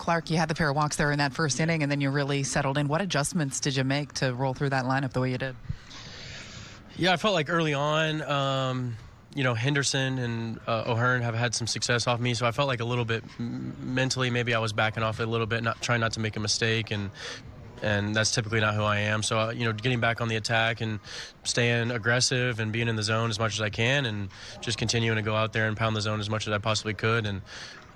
Clarke, you had the pair of walks there in that first inning, and then you really settled in. What adjustments did you make to roll through that lineup the way you did? Yeah, I felt like early on, Henderson and O'Hearn have had some success off me, so I felt like a little bit mentally maybe I was backing off a little bit, trying not to make a mistake, and that's typically not who I am. So, getting back on the attack and staying aggressive and being in the zone as much as I can and just continuing to go out there and pound the zone as much as I possibly could. And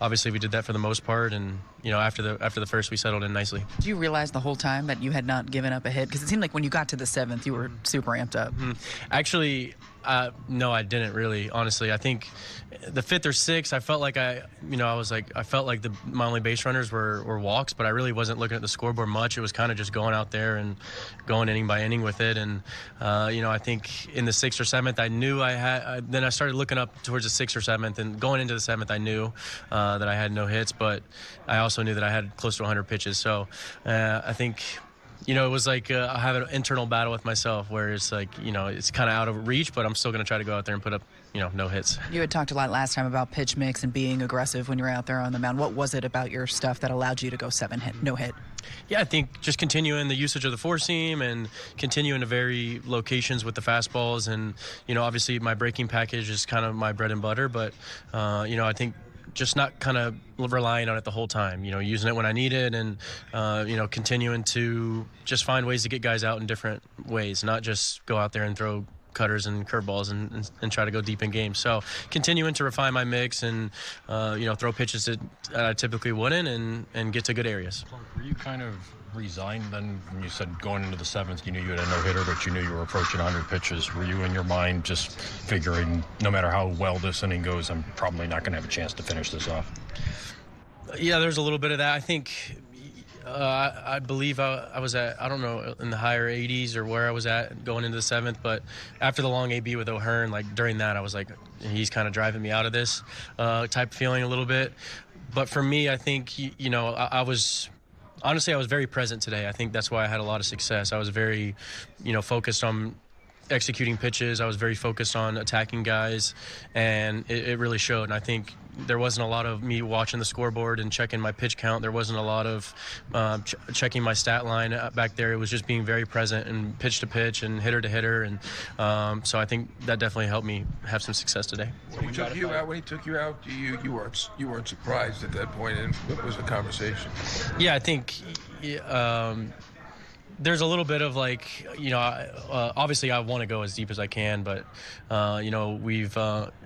obviously we did that for the most part. And, after the first, we settled in nicely. Do you realize the whole time that you had not given up a hit? Because it seemed like when you got to the seventh, you were super amped up. Actually, no, I didn't really, honestly. I think the fifth or sixth, I felt like I felt like my only base runners were walks, but I really wasn't looking at the scoreboard much. It was kind of just going out there and going inning by inning with it. And, I think in the sixth or seventh, I knew then I started looking up towards the sixth or seventh, and going into the seventh, I knew that I had no hits, but I also knew that I had close to 100 pitches. So I think, it was like I have an internal battle with myself where it's like, it's kind of out of reach, but I'm still going to try to go out there and put up, no hits. You had talked a lot last time about pitch mix and being aggressive when you were out there on the mound. What was it about your stuff that allowed you to go no hit? Yeah, I think just continuing the usage of the four seam and continuing to vary locations with the fastballs. And, obviously my breaking package is kind of my bread and butter, but, I think just not kind of relying on it the whole time, using it when I need it and, continuing to just find ways to get guys out in different ways, not just go out there and throw cutters and curveballs and try to go deep in games. So continuing to refine my mix and, throw pitches that I typically wouldn't and get to good areas. Were you kind of resigned then when you said going into the seventh, you knew you had a no-hitter, but you knew you were approaching 100 pitches? Were you in your mind just figuring no matter how well this inning goes, I'm probably not going to have a chance to finish this off? Yeah, there's a little bit of that. I think I believe I was at, I don't know, in the higher 80s or where I was at going into the seventh, but after the long AB with O'Hearn, like during that, I was like, he's kind of driving me out of this type of feeling a little bit. But for me, I think, I was very present today. I think that's why I had a lot of success. I was very, focused on executing pitches. I was very focused on attacking guys, and it really showed. And I think there wasn't a lot of me watching the scoreboard and checking my pitch count. There wasn't a lot of checking my stat line back there. It was just being very present and pitch to pitch and hitter to hitter. And so I think that definitely helped me have some success today. When he took you out, you weren't surprised at that point. And what was the conversation? Yeah, I think there's a little bit of like, obviously I want to go as deep as I can, but, we've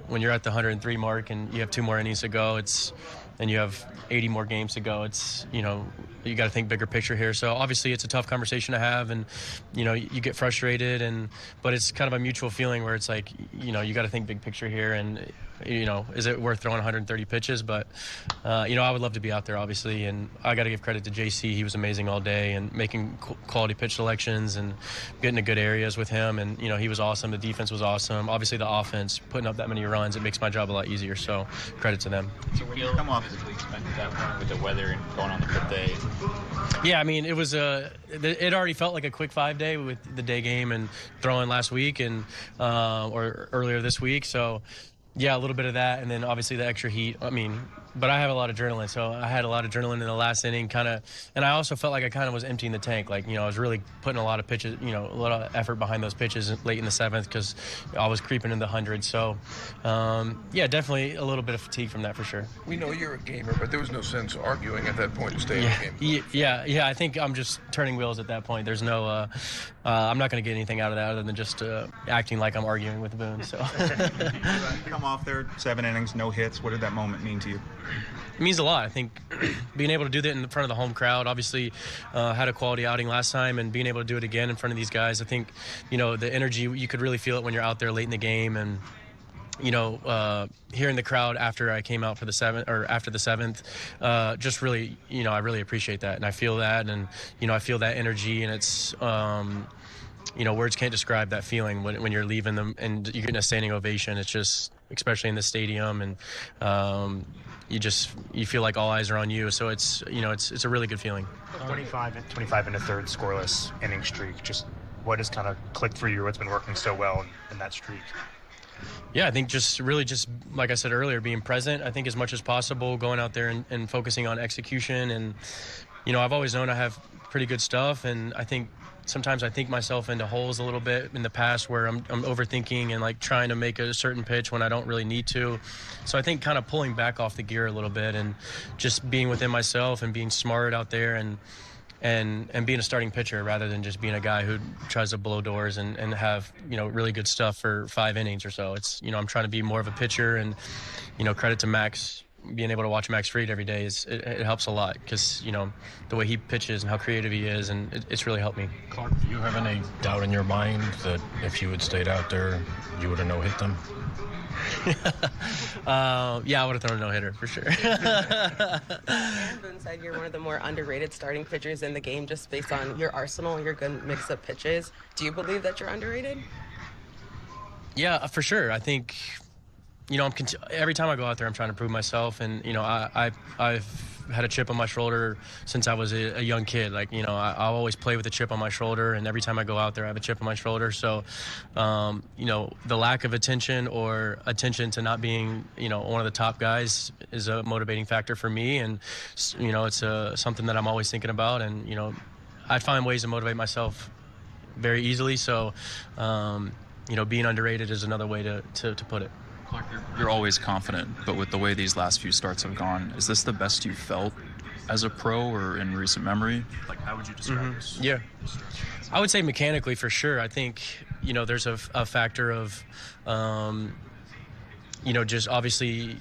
when you're at the 103 mark and you have 2 more innings to go, and you have 80 more games to go, it's, you got to think bigger picture here. So obviously it's a tough conversation to have, and, you get frustrated, but it's kind of a mutual feeling where it's like, you got to think big picture here, and, is it worth throwing 130 pitches? But, I would love to be out there, obviously, and I got to give credit to JC. He was amazing all day and making quality pitch selections and getting to good areas with him. And, he was awesome. The defense was awesome. Obviously, the offense, putting up that many runs, it makes my job a lot easier. So credit to them. So when you come off physically spent at that point with the weather and going on the fifth day? Yeah, I mean, it was it already felt like a quick 5-day with the day game and throwing last week and or earlier this week. So, yeah, a little bit of that, and then obviously the extra heat. I mean, but I have a lot of adrenaline, so I had a lot of adrenaline in the last inning, and I also felt like I kind of was emptying the tank. Like, I was really putting a lot of pitches, a lot of effort behind those pitches late in the seventh because I was creeping in the hundreds. So, yeah, definitely a little bit of fatigue from that for sure. We know you're a gamer, but there was no sense arguing at that point to stay in the game. Yeah. I think I'm just turning wheels at that point. There's no, I'm not going to get anything out of that other than just acting like I'm arguing with Boone. So. Come off there, 7 innings, no hits. What did that moment mean to you? It means a lot. I think being able to do that in front of the home crowd, obviously had a quality outing last time, and being able to do it again in front of these guys, I think, the energy, you could really feel it when you're out there late in the game. And, hearing the crowd after I came out for after the seventh, just really, I really appreciate that. And I feel that, and, I feel that energy, and it's, words can't describe that feeling when you're leaving them and you're getting a standing ovation. It's just, especially in the stadium, and you feel like all eyes are on you. So it's a really good feeling. 25 and a third scoreless inning streak. Just what has kind of clicked for you? What's been working so well in that streak? Yeah, I think just really just like I said earlier, being present, I think as much as possible, going out there and focusing on execution. And, I've always known I have pretty good stuff, and I think sometimes I think myself into holes a little bit in the past where I'm overthinking and like trying to make a certain pitch when I don't really need to. So I think kind of pulling back off the gear a little bit and just being within myself and being smart out there and being a starting pitcher rather than just being a guy who tries to blow doors and have, really good stuff for 5 innings or so. It's, I'm trying to be more of a pitcher, and, credit to Max. Being able to watch Max Fried every day it helps a lot because, the way he pitches and how creative he is, and it's really helped me. Clarke, do you have any doubt in your mind that if you had stayed out there, you would have no-hit them? Yeah, I would have thrown a no-hitter for sure. Aaron Boone said you're one of the more underrated starting pitchers in the game just based on your arsenal, your good mix of pitches. Do you believe that you're underrated? Yeah, for sure. I think, every time I go out there, I'm trying to prove myself, and I've had a chip on my shoulder since I was a young kid. Like, I always play with a chip on my shoulder, and every time I go out there, I have a chip on my shoulder. So, the lack of attention or attention to not being, one of the top guys is a motivating factor for me, and it's something that I'm always thinking about, and I find ways to motivate myself very easily. So, being underrated is another way to put it. Clarke, you're always confident, but with the way these last few starts have gone, is this the best you've felt as a pro or in recent memory? Like, how would you describe this? Yeah, I would say mechanically for sure. I think, there's a factor of, just obviously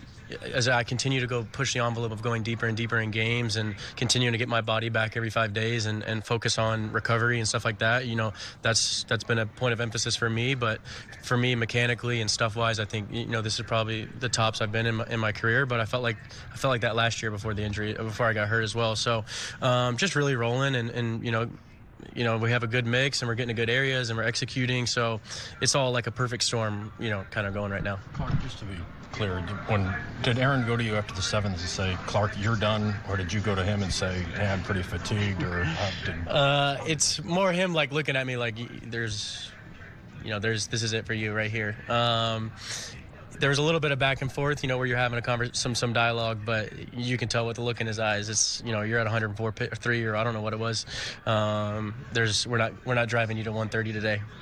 as I continue to go push the envelope of going deeper and deeper in games and continuing to get my body back every 5 days and focus on recovery and stuff like that, that's been a point of emphasis for me. But for me, mechanically and stuff wise, I think, this is probably the tops I've been in my career, but I felt like that last year before the injury, before I got hurt as well. So just really rolling and we have a good mix and we're getting to good areas and we're executing. So it's all like a perfect storm, kind of going right now. Clarke, just to be clear, did Aaron go to you after the 7th and say, Clarke, you're done? Or did you go to him and say, hey, I'm pretty fatigued? Or it's more him like looking at me like this is it for you right here. There was a little bit of back and forth, where you're having some dialogue, but you can tell with the look in his eyes. It's, you're at 104.3 or I don't know what it was. We're not driving you to 130 today.